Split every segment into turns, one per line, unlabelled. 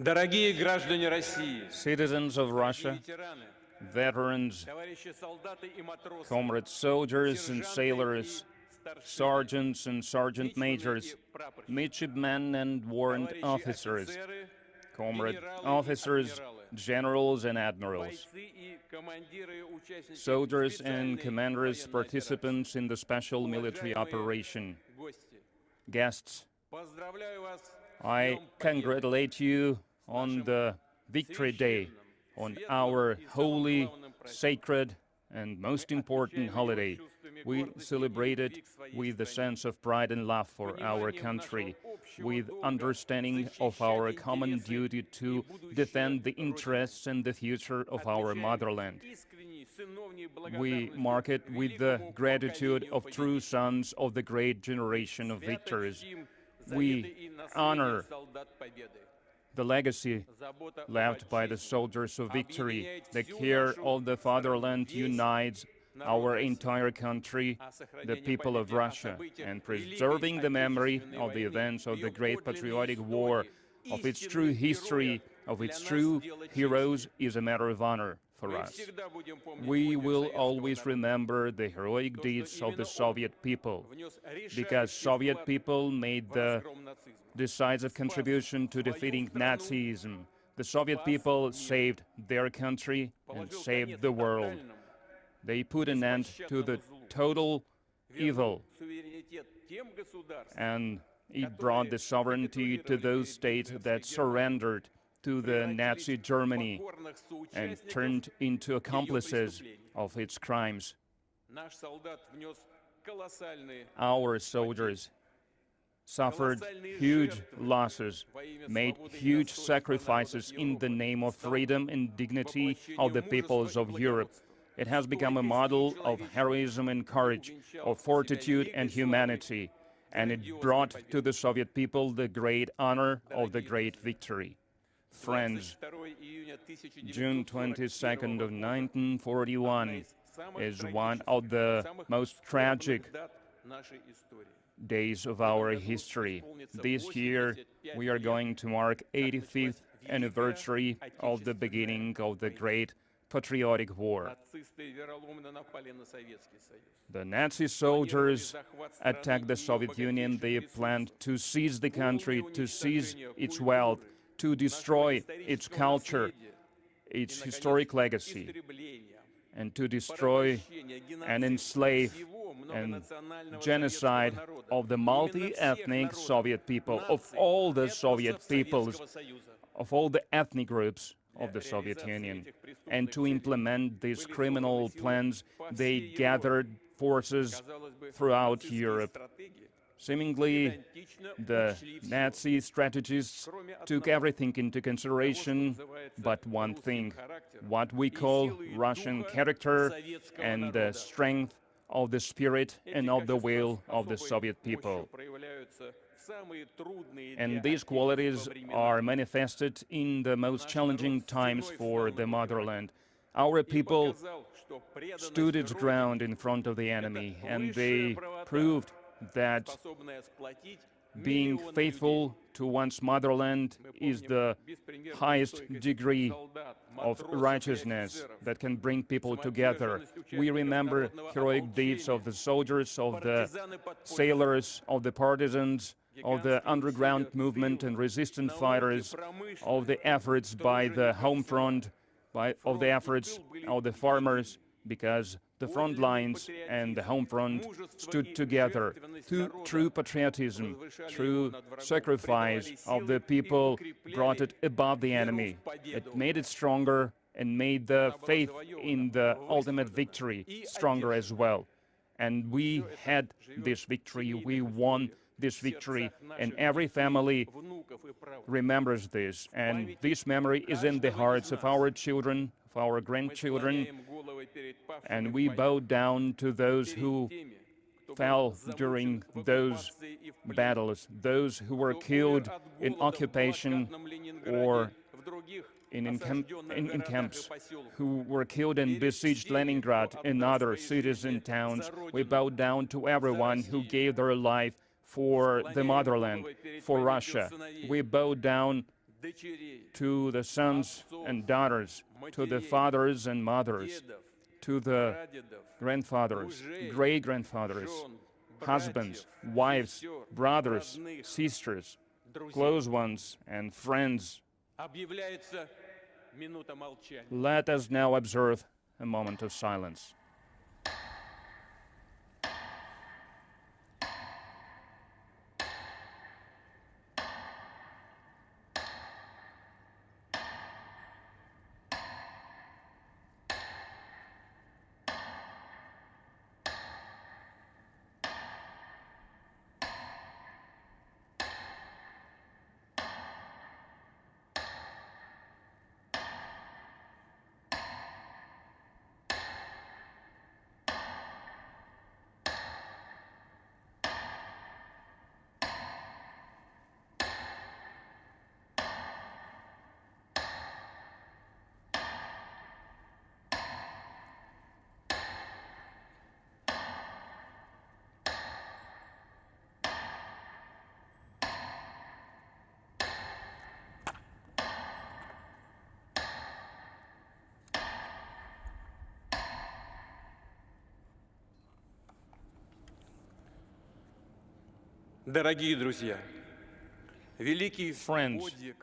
Дорогие граждане России,
Citizens of Russia,
ветераны,
veterans,
товарищи солдаты и матросы,
comrade soldiers and
сержанты
sailors,
и старшины,
sergeants and sergeant
мичманы и
majors,
прапорщики,
midshipmen and warrant
товарищи
officers,
офицеры,
comrade
генералы и
officers,
адмиралы,
generals and admirals,
бойцы и командиры, участники
soldiers and
специальной
commanders,
военной операции,
participants in the special military
уважаемые
operation.
гости,
Guests,
поздравляю вас с
I
Днем Победы,
congratulate you on the Victory Day, on our holy, sacred, and most important holiday. We celebrate it with a sense of pride and love for our country, with understanding of our common duty to defend the interests and the future of our motherland. We mark it with the gratitude of true sons of the great generation of victors. We honor the legacy left by the soldiers of victory. The care of the fatherland unites our entire country, the people of Russia, and preserving the memory of the events of the Great Patriotic War, of its true history, of its true heroes, is a matter of honor for us. We will always remember the heroic deeds of the Soviet people, because Soviet people made the decisive contribution to defeating Nazism. The Soviet people saved their country and saved the world. They put an end to the total evil, and it brought the sovereignty to those states that surrendered to the Nazi Germany and turned into accomplices of its crimes. Our soldiers suffered huge losses, made huge sacrifices in the name of freedom and dignity of the peoples of Europe. It has become a model of heroism and courage, of fortitude and humanity, and it brought to the Soviet people the great honor of the great victory. Friends, June 22nd of 1941 is one of the most tragic days of our history. This year, we are going to mark 85th anniversary of the beginning of the Great Patriotic War. The Nazi soldiers attacked the Soviet Union. They planned to seize the country, to seize its wealth, to destroy its culture, its historic legacy, and to destroy and enslave and genocide of the multi-ethnic Soviet people, of all the Soviet peoples, of all the ethnic groups of the Soviet Union. And to implement these criminal plans, they gathered forces throughout Europe. Seemingly, the Nazi strategists took everything into consideration but one thing, what we call Russian character and the strength of the spirit and of the will of the Soviet people. And these qualities are manifested in the most challenging times for the motherland. Our people stood its ground in front of the enemy, and they proved that being faithful to one's motherland is the highest degree of righteousness that can bring people together. We remember heroic deeds of the soldiers, of the sailors, of the partisans, of the underground movement and resistance fighters, of the efforts by the home front, of the efforts of the farmers, because the front lines and the home front stood together. True patriotism, true sacrifice of the people brought it above the enemy. It made it stronger and made the faith in the ultimate victory stronger as well. And we had this victory, we won this victory, and every family remembers this. And this memory is in the hearts of our children, of our grandchildren, and we bow down to those who fell during those battles, those who were killed in occupation or in camps, who were killed in besieged Leningrad and other cities and towns. We bow down to everyone who gave their life for the motherland, for Russia. We bow down
дочерей,
to the sons and daughters, to the fathers and mothers,
дедов,
to the
прадедов,
grandfathers,
мужей,
great-grandfathers,
жен,
husbands,
братьев,
wives,
сестер,
brothers,
родных,
sisters,
друзей.
close ones, and friends.
Объявляется минута молчания.
Let us now observe a moment of silence.
Дорогие друзья, великий
Friends,
подвиг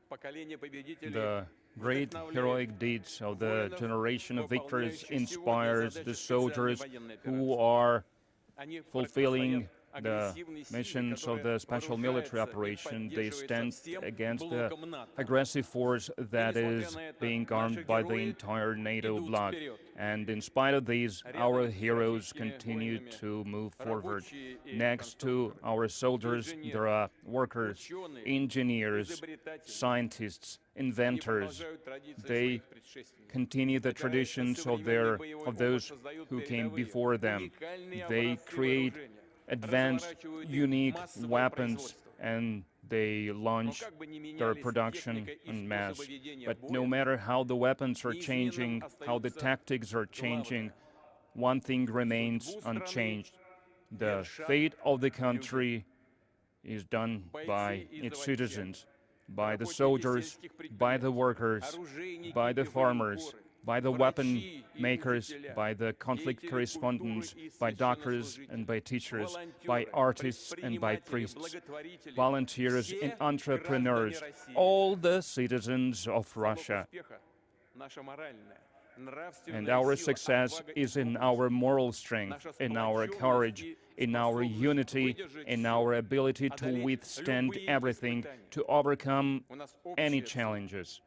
поколения победителей
the great heroic deeds of the generation of victors inspires the soldiers who are
Они
fulfilling
противостоят
the
агрессивной силе,
missions of
которая
the special military
вооружается и
operation. They
поддерживается
stand
всем
against the
блоком НАТО.
aggressive force that
несмотря
is
на это,
being
наши
armed by the
герои
entire NATO
идут
bloc.
вперед.
And in spite of these, our
Рядом с
heroes
российскими
continue
воинами
to move forward.
рабочие и
Next to
конструкторы,
our soldiers,
инженеры,
there are workers,
ученые,
engineers,
изобретатели.
scientists,
Они
inventors.
продолжают традиции
They
своих предшественников.
continue the
Опираясь на
traditions of
современный боевой
those
опыт, создают
who came
передовые,
before them.
уникальные
They
образцы
create
вооружения,
advanced,
разворачивают их
unique
массовое
weapons,
производство.
and they
Но
launch
как бы ни
their
менялись
production
техника и
en masse.
способы ведения
But
боя,
no matter how the weapons are
неизменным
changing, how the
остается
tactics are changing,
главное.
one thing remains
Судьбу страны
unchanged. The
вершат
fate of the
люди.
country is done by
Бойцы и
its
заводчане,
citizens, by the
работники
soldiers,
сельских
by the
предприятий,
workers,
оружейники
by
и
the farmers,
военкоры,
by the weapon
врачи и
makers,
учителя,
by the conflict
деятели
correspondents,
культуры и
by doctors and
священнослужители,
by teachers, by
волонтеры,
artists and by
предприниматели,
priests,
благотворители,
volunteers and
все
entrepreneurs,
граждане России.
all the citizens of
Залог
Russia.
успеха наша моральная,
And
нравственная
our
сила,
success
отвага и
is in
доблесть.
our moral strength,
Наша
in our
сплоченность
courage,
и
in our
способность
unity,
выдержать
in
всё,
our ability to
одолеть
withstand
любые
everything,
испытания.
to overcome
У нас
any
общая цель.
challenges.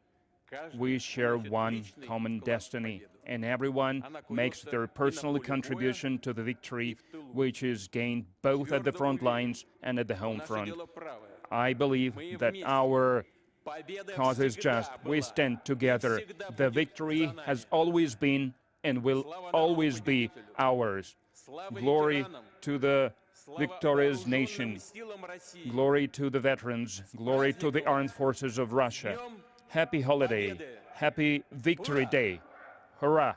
Каждый
We share
вносит
one
личный
common
вклад в
destiny,
победу.
and everyone
Она
makes
куется
their
и на
personal
поле боя,
contribution to the victory,
и в тылу.
which is gained both at the
Твердо
front
уверен,
lines and at the home
наше
front.
дело правое.
I believe
Мы
that
вместе.
our
Победа
cause is
всегда
just. We
была
stand
и
together.
всегда
The
будет
victory
за нами.
has always been and will
Слава
always be
народу-победителю.
ours.
Слава
Glory
ветеранам.
to the
Слава
victorious
вооруженным
nation.
силам России.
Glory to the veterans. Glory to the armed forces of Russia.
Днем
Happy holiday.
Победы.
Happy Victory
Ура!
Day. Hurrah!